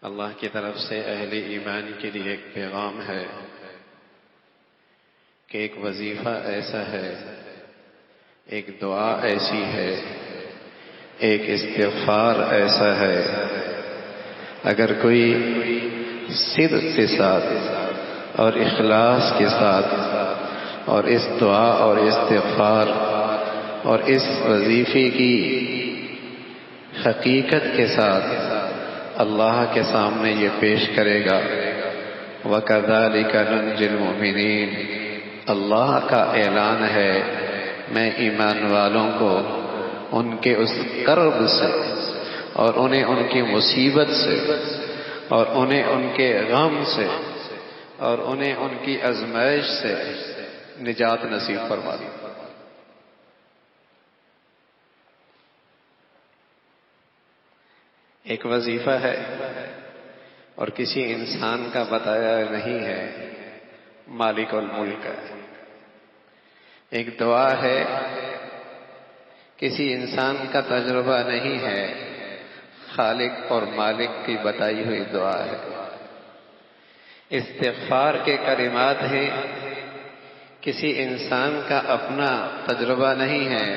اللہ کی طرف سے اہل ایمان کے لیے ایک پیغام ہے کہ ایک وظیفہ ایسا ہے، ایک دعا ایسی ہے، ایک استغفار ایسا ہے، اگر کوئی صدق کے ساتھ اور اخلاص کے ساتھ اور اس دعا اور استغفار اور اس وظیفے کی حقیقت کے ساتھ اللہ کے سامنے یہ پیش کرے گا، وَكَذَلِكَ نُنْجِي الْمُؤْمِنِينَ، اللہ کا اعلان ہے میں ایمان والوں کو ان کے اس کرب سے اور انہیں ان کی مصیبت سے اور انہیں ان کے غم سے اور انہیں ان کی آزمائش سے نجات نصیب فرما دی۔ ایک وظیفہ ہے اور کسی انسان کا بتایا نہیں ہے، مالک الملک ہے۔ ایک دعا ہے، کسی انسان کا تجربہ نہیں ہے، خالق اور مالک کی بتائی ہوئی دعا ہے۔ استغفار کے کلمات ہیں، کسی انسان کا اپنا تجربہ نہیں ہے،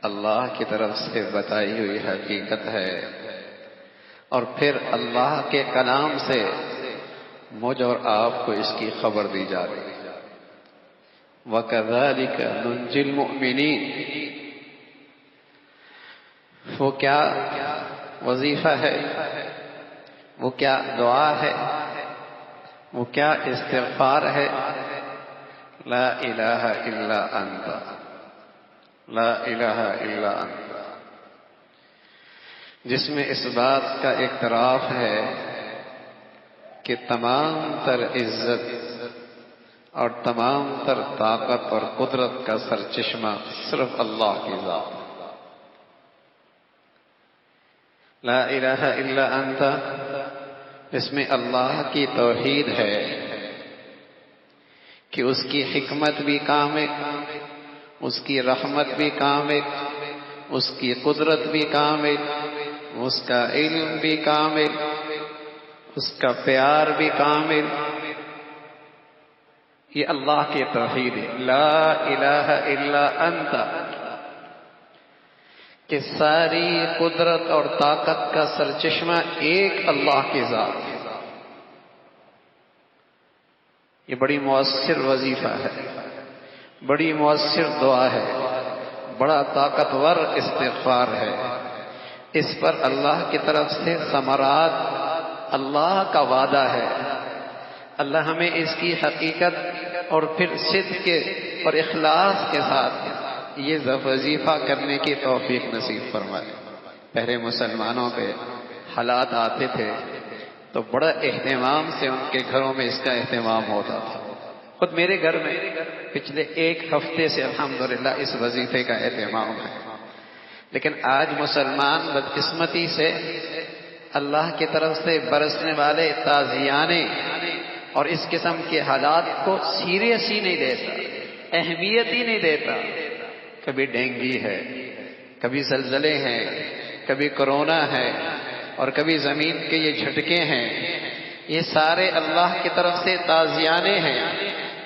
اللہ کی طرف سے بتائی ہوئی حقیقت ہے، اور پھر اللہ کے کلام سے مجھ اور آپ کو اس کی خبر دی جا رہی ہے۔ وَكَذَلِكَ نُنْجِي الْمُؤْمِنِينَ، وہ کیا وظیفہ ہے، وہ کیا دعا ہے، وہ کیا استغفار ہے؟ لا الہ الا انت، لا الہ الا انت، جس میں اس بات کا اعتراف ہے کہ تمام تر عزت اور تمام تر طاقت اور قدرت کا سرچشمہ صرف اللہ کی ذات۔ لا الہ الا انت، اس میں اللہ کی توحید ہے کہ اس کی حکمت بھی کامل، اس کی رحمت بھی کامل، اس کی قدرت بھی کامل، اس کا علم بھی کامل، اس کا پیار بھی کامل۔ یہ اللہ کی توحید ہے، لا الہ الا انت، کہ ساری قدرت اور طاقت کا سرچشمہ ایک اللہ کی ذات ہے۔ یہ بڑی مؤثر وظیفہ ہے، بڑی مؤثر دعا ہے، بڑا طاقتور استغفار ہے۔ اس پر اللہ کی طرف سے ثمرات، اللہ کا وعدہ ہے۔ اللہ ہمیں اس کی حقیقت اور پھر صدق اور اخلاص کے ساتھ یہ وظیفہ کرنے کی توفیق نصیب فرمائے۔ پہلے مسلمانوں پہ حالات آتے تھے تو بڑا اہتمام سے ان کے گھروں میں اس کا اہتمام ہوتا تھا۔ خود میرے گھر میں پچھلے ایک ہفتے سے الحمدللہ اس وظیفے کا اہتمام ہے، لیکن آج مسلمان بدقسمتی سے اللہ کی طرف سے برسنے والے تعزیانے اور اس قسم کے حالات کو سیریس ہی نہیں دیتا، اہمیت ہی نہیں دیتا۔ کبھی ڈینگی ہے، کبھی زلزلے ہیں، کبھی کرونا ہے، اور کبھی زمین کے یہ جھٹکے ہیں۔ یہ سارے اللہ کی طرف سے تعزیانے ہیں،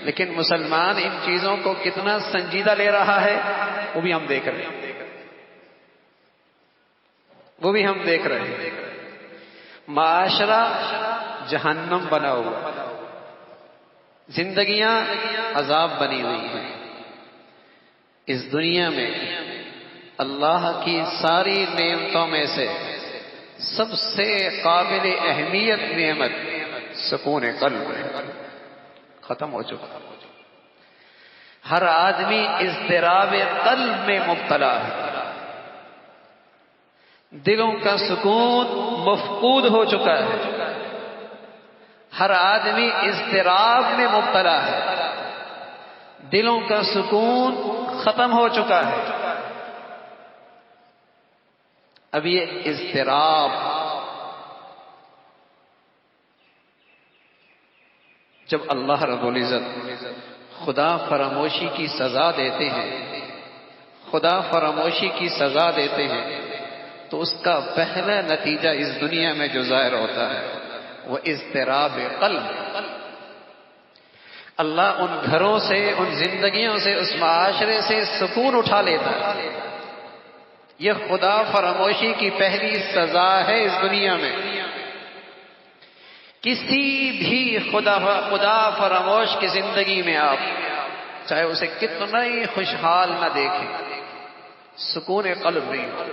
لیکن مسلمان ان چیزوں کو کتنا سنجیدہ لے رہا ہے وہ بھی ہم دیکھ رہے ہیں، وہ بھی ہم دیکھ رہے ہیں۔ معاشرہ جہنم بنا ہوا، زندگیاں عذاب بنی ہوئی ہیں۔ اس دنیا میں اللہ کی ساری نعمتوں میں سے سب سے قابل اہمیت نعمت سکون قلب ہے، ختم ہو چکا۔ ہر آدمی اضطراب قلب میں مبتلا ہے، دلوں کا سکون مفقود ہو چکا ہے، ہر آدمی اضطراب میں مبتلا ہے، دلوں کا سکون ختم ہو چکا ہے۔ اب یہ اضطراب جب اللہ رب العزت خدا فراموشی کی سزا دیتے ہیں، خدا فراموشی کی سزا دیتے ہیں تو اس کا پہلا نتیجہ اس دنیا میں جو ظاہر ہوتا ہے وہ اضطراب قلب۔ اللہ ان گھروں سے، ان زندگیوں سے، اس معاشرے سے سکون اٹھا لیتا ہے۔ یہ خدا فراموشی کی پہلی سزا ہے اس دنیا میں۔ کسی بھی خدا فراموش کی زندگی میں آپ چاہے اسے کتنا ہی خوشحال نہ دیکھیں، سکون قلب نہیں ہو،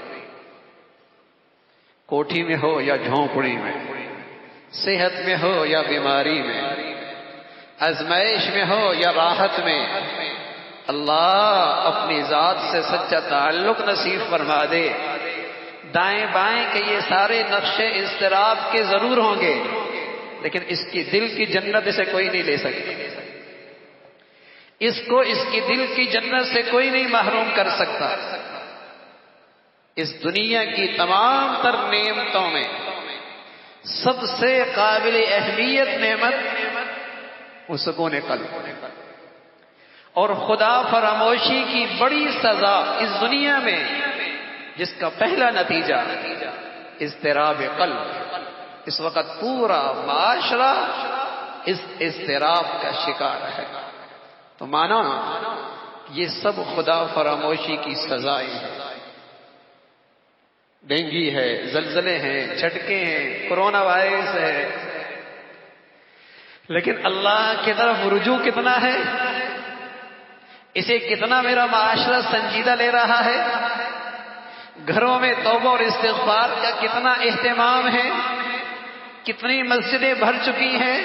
کوٹھی میں ہو یا جھونپڑی میں، صحت میں ہو یا بیماری میں، آزمائش میں ہو یا راحت میں، اللہ اپنی ذات سے سچا تعلق نصیب فرما دے۔ دائیں بائیں کے یہ سارے نقشے اضطراب کے ضرور ہوں گے، لیکن اس کی دل کی جنت سے کوئی نہیں لے سکتا، اس کو اس کی دل کی جنت سے کوئی نہیں محروم کر سکتا۔ اس دنیا کی تمام تر نعمتوں میں سب سے قابل اہمیت نعمت وہ سکون قلب، اور خدا فراموشی کی بڑی سزا اس دنیا میں جس کا پہلا نتیجہ اضطراب قلب۔ اس وقت پورا معاشرہ اس اضطراب کا شکار ہے۔ تو مانا یہ سب خدا فراموشی کی سزائیں ہیں۔ ڈینگی ہے، زلزلے ہیں، جھٹکے ہیں، کرونا وائرس ہے، لیکن اللہ کی طرف رجوع کتنا ہے؟ اسے کتنا میرا معاشرہ سنجیدہ لے رہا ہے؟ گھروں میں توبہ اور استغفار کا کتنا اہتمام ہے؟ کتنی مسجدیں بھر چکی ہیں؟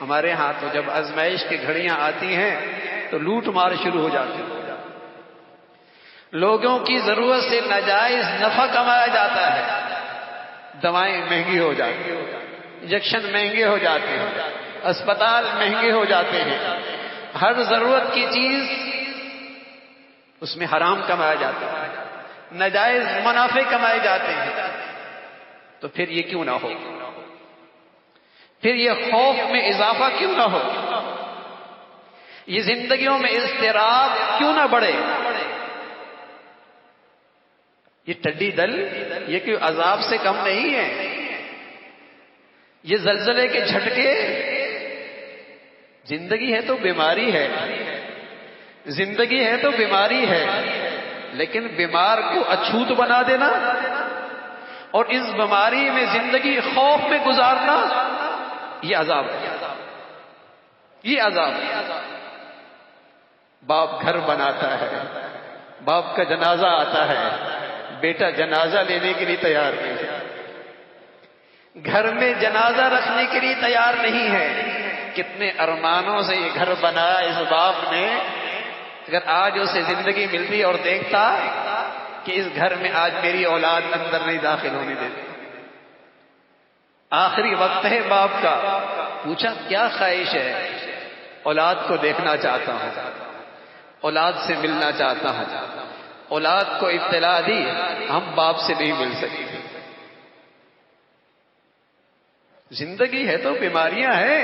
ہمارے ہاں تو جب آزمائش کی گھڑیاں آتی ہیں تو لوٹ مار شروع ہو جاتی ہے، لوگوں کی ضرورت سے ناجائز نفع کمایا جاتا ہے، دوائیں مہنگی ہو جاتی ہیں، انجیکشن مہنگے ہو جاتے ہیں، اسپتال مہنگے ہو جاتے ہیں، ہر ضرورت کی چیز اس میں حرام کمایا جاتا ہے، ناجائز منافع کمائے جاتے ہیں۔ تو پھر یہ کیوں نہ ہو؟ پھر یہ خوف میں اضافہ کیوں نہ ہو؟ یہ زندگیوں میں اضطراب کیوں نہ بڑھے؟ یہ ٹڈی دل یہ کوئی عذاب سے کم نہیں ہے، یہ زلزلے کے جھٹکے زندگی ہے تو بیماری ہے، زندگی ہے تو بیماری ہے، لیکن بیمار کو اچھوت بنا دینا اور اس بیماری میں زندگی خوف میں گزارنا یہ عذاب ہے، یہ عذاب ہے۔ باپ گھر بناتا ہے، باپ کا جنازہ آتا ہے، بیٹا جنازہ لینے کے لیے تیار نہیں ہے، گھر میں جنازہ رکھنے کے لیے تیار نہیں ہے۔ کتنے ارمانوں سے یہ گھر بنایا اس باپ نے، اگر آج اسے زندگی ملتی اور دیکھتا کہ اس گھر میں آج میری اولاد اندر نہیں داخل ہونے دیتی، آخری وقت ہے باپ کا، پوچھا کیا خواہش ہے؟ اولاد کو دیکھنا چاہتا ہوں، اولاد سے ملنا چاہتا ہوں۔ اولاد کو اطلاع دی ہم باپ سے نہیں مل سکتے۔ زندگی ہے تو بیماریاں ہیں،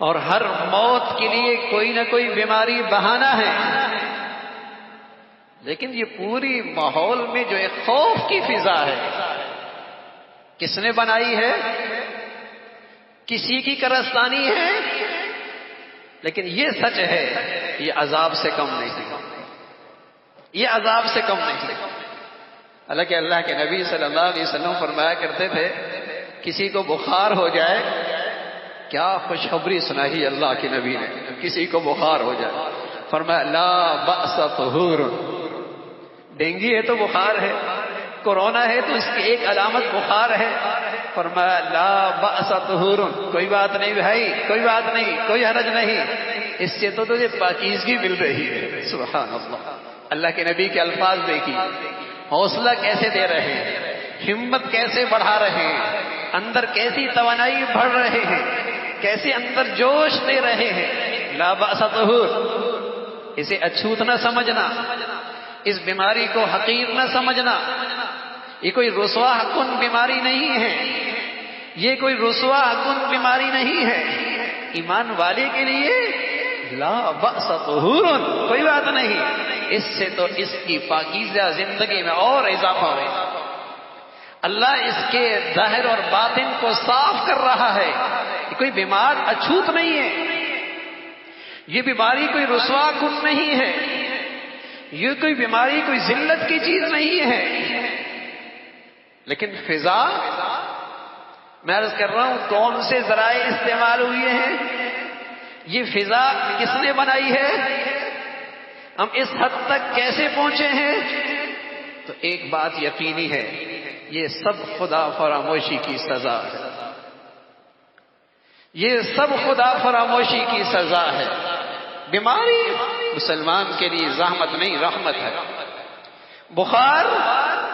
اور ہر موت کے لیے کوئی نہ کوئی بیماری بہانہ ہے، لیکن یہ پوری ماحول میں جو ایک خوف کی فضا ہے، کس نے بنائی ہے؟ کسی کی کارستانی ہے، لیکن یہ سچ ہے یہ عذاب سے کم نہیں، یہ عذاب سے کم نہیں۔ حالانکہ اللہ کے نبی صلی اللہ علیہ وسلم فرمایا کرتے تھے کسی کو بخار ہو جائے، کیا خوشخبری سنائی اللہ کے نبی نے، کسی کو بخار ہو جائے فرمایا لا بأس طہور، ڈینگی ہے تو بخار ہے، کورونا ہے تو اس کی ایک علامت بخار ہے، فرمایا لا بأس طہور، کوئی بات نہیں بھائی، کوئی بات نہیں، کوئی حرج نہیں، اس سے تو تجھے پاکیزگی مل رہی ہے۔ سبحان اللہ، اللہ کے نبی کے الفاظ دیکھیے، حوصلہ کیسے دے رہے ہیں، ہمت کیسے بڑھا رہے ہیں، اندر کیسی توانائی بڑھ رہے ہیں، کیسے اندر جوش دے رہے ہیں۔ لا بأس طہور، اسے اچھوت نہ سمجھنا، اس بیماری کو حقیر نہ سمجھنا، یہ کوئی رسوا کن بیماری نہیں ہے، یہ کوئی رسوا کن بیماری نہیں ہے، ایمان والے کے لیے لا بأس طہور، کوئی بات نہیں، اس سے تو اس کی پاکیزہ زندگی میں اور اضافہ ہوگا۔ اللہ اس کے ظاہر اور باطن کو صاف کر رہا ہے۔ یہ کوئی بیمار اچھوت نہیں ہے، یہ بیماری کوئی رسوا کن نہیں ہے، یہ کوئی بیماری کوئی ذلت کی چیز نہیں ہے، لیکن فضا میں عرض کر رہا ہوں کون سے ذرائع استعمال ہوئے ہیں، یہ فضا کس نے بنائی ہے، ہم اس حد تک کیسے پہنچے ہیں؟ تو ایک بات یقینی ہے، یہ سب خدا فراموشی کی سزا ہے، یہ سب خدا فراموشی کی سزا ہے۔ بیماری مسلمان کے لیے زحمت نہیں، رحمت ہے۔ بخار،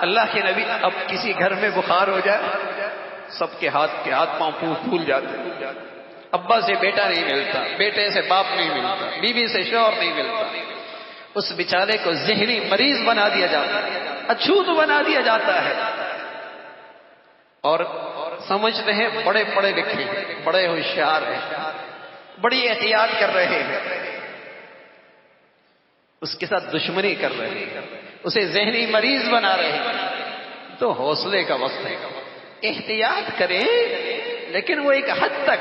اللہ کے نبی، اب کسی گھر میں بخار ہو جائے سب کے ہاتھ پاؤں پھول جاتے، ابا سے بیٹا نہیں ملتا، بیٹے سے باپ نہیں ملتا، بیوی سے شوہر نہیں ملتا، اس بیچارے کو ذہنی مریض بنا دیا جاتا ہے، اچھوت بنا دیا جاتا ہے، اور سمجھتے ہیں بڑے پڑھے لکھے ہیں، بڑے ہوشیار ہیں، بڑی احتیاط کر رہے ہیں، اس کے ساتھ دشمنی کر رہے ہیں، اسے ذہنی مریض بنا رہے ہیں۔ تو حوصلے کا وقت ہے، احتیاط کریں لیکن وہ ایک حد تک،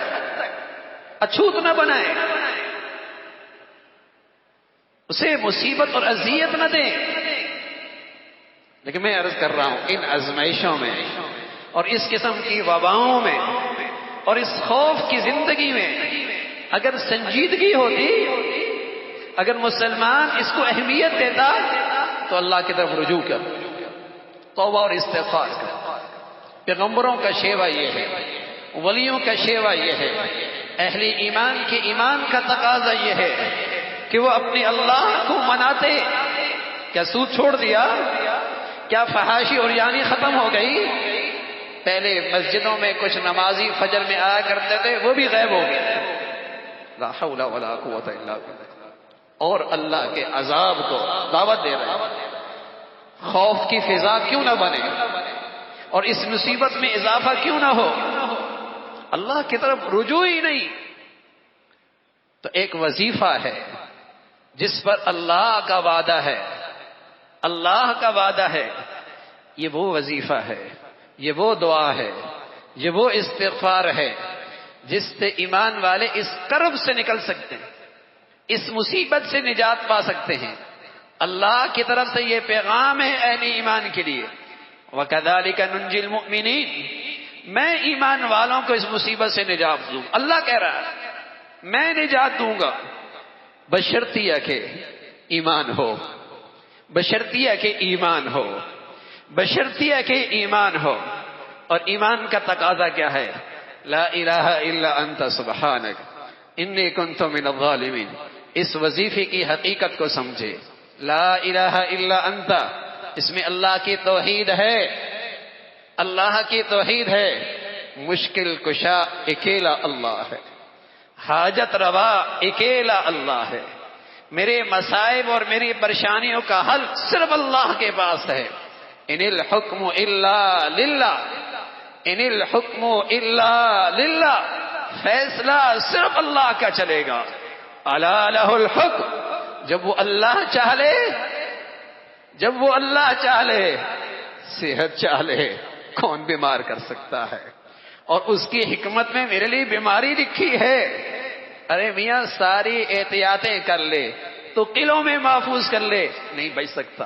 اچھوت نہ بنائیں، اسے مصیبت اور اذیت نہ دیں۔ لیکن میں عرض کر رہا ہوں ان آزمائشوں میں اور اس قسم کی وباؤں میں اور اس خوف کی زندگی میں اگر سنجیدگی ہوتی، اگر مسلمان اس کو اہمیت دیتا تو اللہ کی طرف رجوع کر، توبہ اور استغفار کر۔ پیغمبروں کا شیوا یہ ہے، ولیوں کا شیوا یہ ہے، اہل ایمان کے ایمان کا تقاضا یہ ہے کہ وہ اپنے اللہ کو مناتے۔ کیا سود چھوڑ دیا؟ کیا فحاشی اور یعنی ختم ہو گئی؟ پہلے مسجدوں میں کچھ نمازی فجر میں آیا کرتے تھے، وہ بھی غائب ہو گئے، لا حول ولا قوت الا باللہ، اور اللہ کے عذاب کو دعوت دے رہے ہیں۔ خوف کی فضا کیوں نہ بنے اور اس مصیبت میں اضافہ کیوں نہ ہو؟ اللہ کی طرف رجوع ہی نہیں۔ تو ایک وظیفہ ہے جس پر اللہ کا وعدہ ہے، اللہ کا وعدہ ہے، یہ وہ وظیفہ ہے، یہ وہ دعا ہے، یہ وہ استغفار ہے جس سے ایمان والے اس کرب سے نکل سکتے ہیں، اس مصیبت سے نجات پا سکتے ہیں۔ اللہ کی طرف سے یہ پیغام ہے اہل ایمان کے لیے، وَكَذَلِكَ نُنْجِي الْمُؤْمِنِينَ، میں ایمان والوں کو اس مصیبت سے نجات دوں۔ اللہ کہہ رہا ہے میں نجات دوں گا، بشرطیہ کہ ایمان ہو، بشرطیہ کہ ایمان ہو، بشرطیہ کہ ایمان ہو۔ اور ایمان کا تقاضا کیا ہے؟ لا الہ الا انت سبحانک انی کنت من الظالمین۔ اس وظیفے کی حقیقت کو سمجھے، لا الہ الا انت، اس میں اللہ کی توحید ہے، اللہ کی توحید ہے۔ مشکل کشا اکیلا اللہ ہے، حاجت روا اکیلا اللہ ہے، میرے مصائب اور میری پریشانیوں کا حل صرف اللہ کے پاس ہے۔ ان الحکم الا للہ، ان الحکم الا للہ، فیصلہ صرف اللہ کا چلے گا۔ الا لہ الحکم، جب وہ اللہ چاہ لے، جب وہ اللہ چاہ لے، صحت چاہ لے، کون بیمار کر سکتا ہے؟ اور اس کی حکمت میں میرے لیے بیماری لکھی ہے۔ ارے میاں ساری احتیاطیں کر لے تو قلعوں میں محفوظ کر لے، نہیں بچ سکتا۔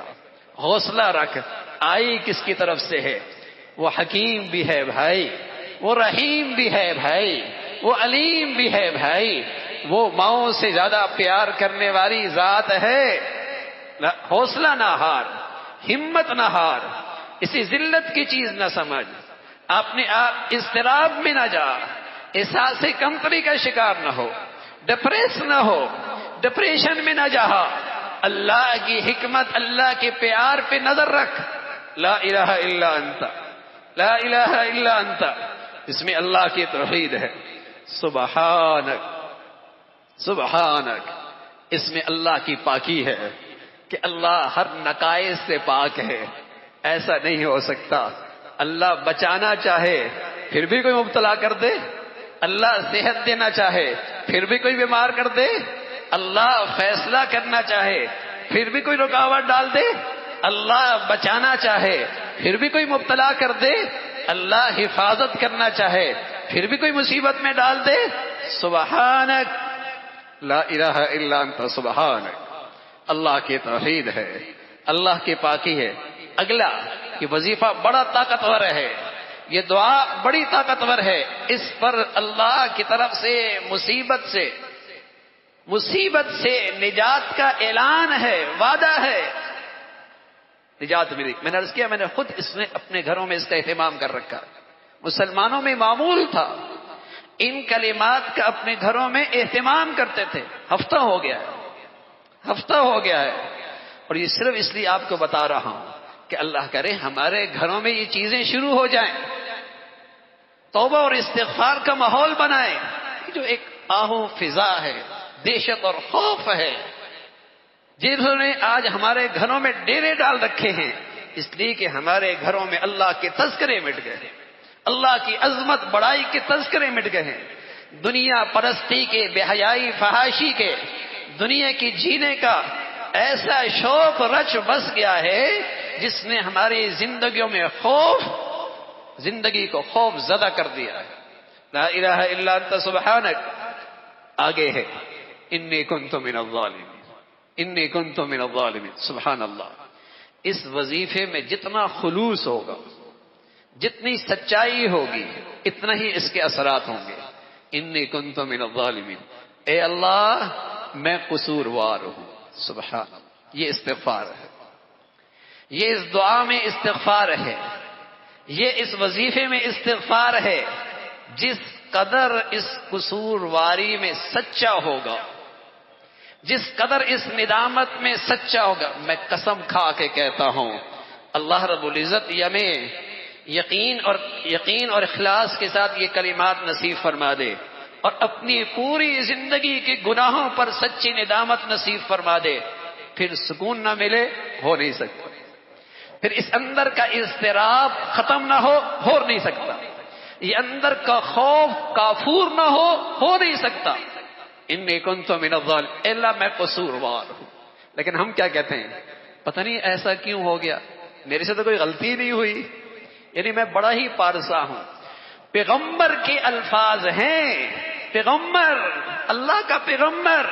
حوصلہ رکھ، آئی کس کی طرف سے ہے؟ وہ حکیم بھی ہے بھائی، وہ رحیم بھی ہے بھائی، وہ علیم بھی ہے بھائی، وہ ماؤں سے زیادہ پیار کرنے والی ذات ہے۔ حوصلہ نہ ہار، ہمت نہ ہار، اسی ذلت کی چیز نہ سمجھ، اپنے آپ اضطراب میں نہ جا، احساس کمتری کا شکار نہ ہو، ڈپریس نہ ہو، ڈپریشن میں نہ جا۔ اللہ کی حکمت، اللہ کے پیار پہ نظر رکھ۔ لا الہ الا انت، لا الہ الا انت، اس میں اللہ کی توحید ہے۔ سبحانک، سبحانک، اس میں اللہ کی پاکی ہے کہ اللہ ہر نقائص سے پاک ہے۔ ایسا نہیں ہو سکتا اللہ بچانا چاہے پھر بھی کوئی مبتلا کر دے، اللہ صحت دینا چاہے پھر بھی کوئی بیمار کر دے، اللہ فیصلہ کرنا چاہے پھر بھی کوئی رکاوٹ ڈال دے، اللہ بچانا چاہے پھر بھی کوئی مبتلا کر دے، اللہ حفاظت کرنا چاہے پھر بھی کوئی مصیبت میں ڈال دے، سبحانک لا الہ الا انت سبحانک، اللہ کی توحید ہے، اللہ کی پاکی ہے۔ اگلا یہ وظیفہ بڑا طاقتور ہے، یہ دعا بڑی طاقتور ہے، اس پر اللہ کی طرف سے مصیبت سے نجات کا اعلان ہے، وعدہ ہے، نجات ملی۔ میں نے عرض کیا میں نے خود اس میں اپنے گھروں میں اس کا اہتمام کر رکھا، مسلمانوں میں معمول تھا ان کلمات کا اپنے گھروں میں اہتمام کرتے تھے۔ ہفتہ ہو گیا ہے اور یہ صرف اس لیے آپ کو بتا رہا ہوں کہ اللہ کرے ہمارے گھروں میں یہ چیزیں شروع ہو جائیں، توبہ اور استغفار کا ماحول بنائیں۔ جو ایک آہو فضا ہے، دہشت اور خوف ہے، جنہوں نے آج ہمارے گھروں میں ڈیرے ڈال رکھے ہیں، اس لیے کہ ہمارے گھروں میں اللہ کے تذکرے مٹ گئے ہیں، اللہ کی عظمت بڑائی کے تذکرے مٹ گئے ہیں، دنیا پرستی کے، بے حیائی فحاشی کے، دنیا کی جینے کا ایسا شوق رچ بس گیا ہے جس نے ہماری زندگیوں میں زندگی کو خوف زدہ کر دیا ہے۔ لا الہ الا انت سبحانک، آگے ہے انی کنت من الظالمین، سبحان اللہ۔ اس وظیفے میں جتنا خلوص ہوگا، جتنی سچائی ہوگی، اتنا ہی اس کے اثرات ہوں گے۔ انی کنت من الظالمین، اے اللہ میں قصوروار ہوں، سبحان اللہ۔ یہ استغفار ہے، یہ اس دعا میں استغفار ہے، یہ اس وظیفے میں استغفار ہے۔ جس قدر اس قصورواری میں سچا ہوگا، جس قدر اس ندامت میں سچا ہوگا، میں قسم کھا کے کہتا ہوں اللہ رب العزت ہمیں یقین اور اخلاص کے ساتھ یہ کلمات نصیب فرما دے، اور اپنی پوری زندگی کے گناہوں پر سچی ندامت نصیب فرما دے۔ پھر سکون نہ ملے، ہو نہیں سکتا، پھر اس اندر کا اضطراب ختم نہ ہو نہیں سکتا، یہ اندر کا خوف کافور نہ ہو نہیں سکتا۔ انی کنت من الظالمین، اللہ میں قصوروار ہوں۔ لیکن ہم کیا کہتے ہیں، پتہ نہیں ایسا کیوں ہو گیا، میرے سے تو کوئی غلطی نہیں ہوئی، یعنی میں بڑا ہی پارسا ہوں۔ پیغمبر کے الفاظ ہیں، پیغمبر، اللہ کا پیغمبر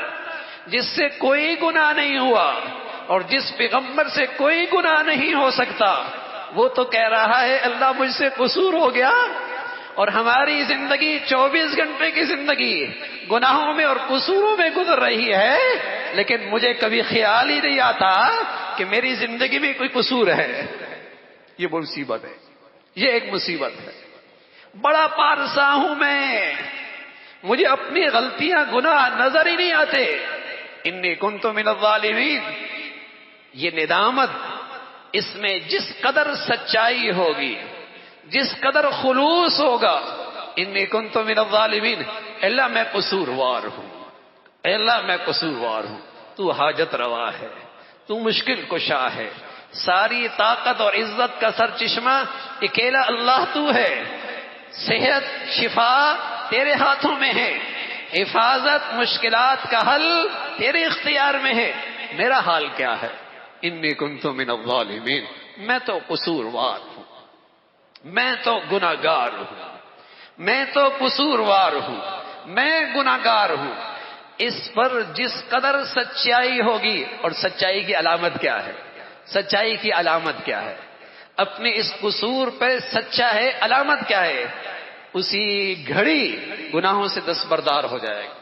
جس سے کوئی گناہ نہیں ہوا اور جس پیغمبر سے کوئی گناہ نہیں ہو سکتا، وہ تو کہہ رہا ہے اللہ مجھ سے قصور ہو گیا، اور ہماری زندگی 24 گھنٹے کی زندگی گناہوں میں اور قصوروں میں گزر رہی ہے، لیکن مجھے کبھی خیال ہی نہیں آتا کہ میری زندگی میں کوئی قصور ہے۔ یہ بڑی مصیبت ہے، یہ ایک مصیبت ہے۔ بڑا پارسا ہوں میں، مجھے اپنی غلطیاں گناہ نظر ہی نہیں آتے۔ انی کنت من الظالمین، یہ ندامت، اس میں جس قدر سچائی ہوگی، جس قدر خلوص ہوگا، انی کنت من الظالمین، اللہ میں قصوروار ہوں، اللہ میں قصوروار ہوں، تو حاجت روا ہے، تو مشکل کشا ہے، ساری طاقت اور عزت کا سرچشمہ اکیلا اللہ تو ہے، صحت شفا تیرے ہاتھوں میں ہے، حفاظت مشکلات کا حل تیرے اختیار میں ہے، میرا حال کیا ہے؟ انی کنت من الظالمین، میں تو قصوروار ہوں، میں تو گناہگار ہوں، میں تو قصوروار ہوں، میں گناہگار ہوں۔ اس پر جس قدر سچائی ہوگی، اور سچائی کی علامت کیا ہے؟ سچائی کی علامت کیا ہے؟ اپنے اس قصور پہ سچا ہے، علامت کیا ہے؟ اسی گھڑی گناہوں سے دستبردار ہو جائے گا،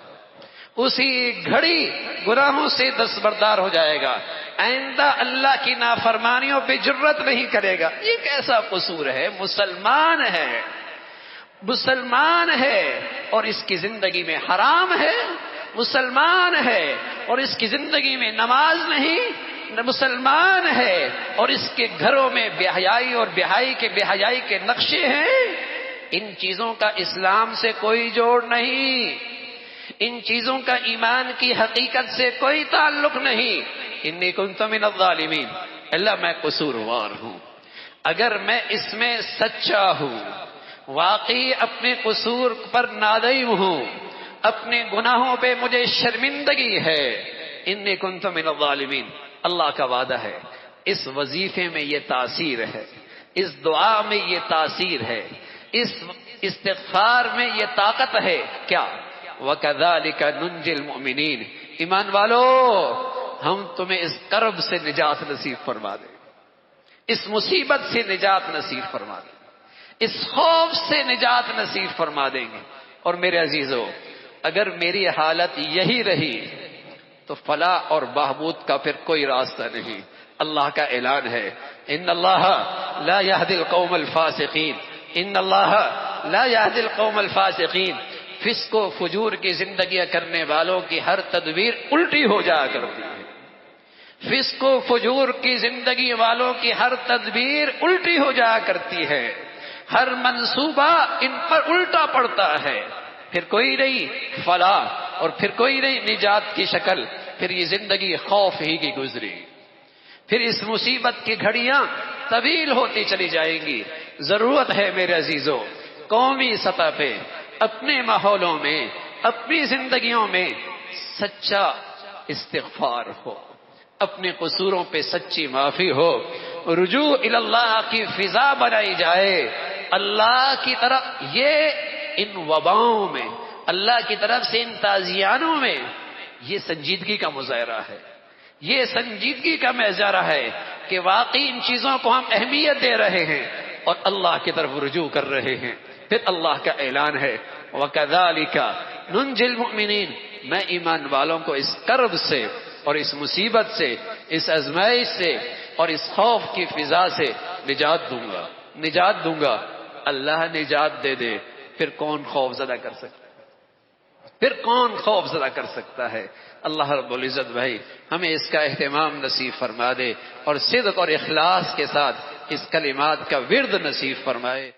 اسی گھڑی گناہوں سے دستبردار ہو جائے گا، آئندہ اللہ کی نافرمانیوں پہ جرت نہیں کرے گا۔ یہ کیسا قصور ہے؟ مسلمان ہے اور اس کی زندگی میں حرام ہے، مسلمان ہے اور اس کی زندگی میں نماز نہیں، مسلمان ہے اور اس کے گھروں میں بے حیائی اور بے حیائی کے نقشے ہیں۔ ان چیزوں کا اسلام سے کوئی جوڑ نہیں، ان چیزوں کا ایمان کی حقیقت سے کوئی تعلق نہیں۔ انی کنت من الظالمین، اللہ میں قصوروار ہوں۔ اگر میں اس میں سچا ہوں، واقعی اپنے قصور پر نادم ہوں، اپنے گناہوں پہ مجھے شرمندگی ہے، انی کنت من الظالمین، اللہ کا وعدہ ہے، اس وظیفے میں یہ تاثیر ہے، اس دعا میں یہ تاثیر ہے، اس استغفار میں یہ طاقت ہے. کیا؟ وَكَذَلِكَ نُنْجِي الْمُؤْمِنِينَ. ایمان والو، ہم تمہیں اس کرب سے نجات نصیب فرما دیں، اس مصیبت سے نجات نصیب فرما دیں، اس خوف سے نجات نصیب فرما دیں گے. اور میرے عزیزو، اگر میری حالت یہی رہی تو فلاح اور بہبود کا پھر کوئی راستہ نہیں. اللہ کا اعلان ہے، ان اللہ لا یہدی القوم الفاسقین، ان اللہ لا یہدی القوم الفاسقین. فسق و فجور کی زندگیاں کرنے والوں کی ہر تدبیر الٹی ہو جایا کرتی ہے. فسق و فجور کی زندگی والوں کی ہر تدبیر الٹی ہو جایا کرتی ہے، ہر منصوبہ ان پر الٹا پڑتا ہے. پھر کوئی نہیں فلاح اور پھر کوئی نہیں نجات کی شکل، پھر یہ زندگی خوف ہی کی گزری. پھر اس مصیبت کی گھڑیاں طویل ہوتی چلی جائیں گی. ضرورت ہے میرے عزیزو، قومی سطح پہ اپنے ماحولوں میں، اپنی زندگیوں میں سچا استغفار ہو، اپنے قصوروں پہ سچی معافی ہو، رجوع اللہ کی فضا بنائی جائے. اللہ کی طرف یہ ان وباؤں میں، اللہ کی طرف سے ان تازیانوں میں یہ سنجیدگی کا مظاہرہ ہے، یہ سنجیدگی کا مظاہرہ ہے کہ واقعی ان چیزوں کو ہم اہمیت دے رہے ہیں اور اللہ کی طرف رجوع کر رہے ہیں. پھر اللہ کا اعلان ہے، وَكَذَلِكَ نُنْجِي الْمُؤْمِنِينَ. میں ایمان والوں کو اس کرب سے اور اس مصیبت سے، اس آزمائش سے اور اس خوف کی فضا سے نجات دوں گا، نجات دوں گا. اللہ نجات دے دے، پھر کون خوف زدہ کر سکتا ہے؟ پھر کون خوف زدہ کر سکتا ہے؟ اللہ رب العزت بھائی ہمیں اس کا اہتمام نصیب فرما دے اور صدق اور اخلاص کے ساتھ اس کلمات کا ورد نصیب فرمائے.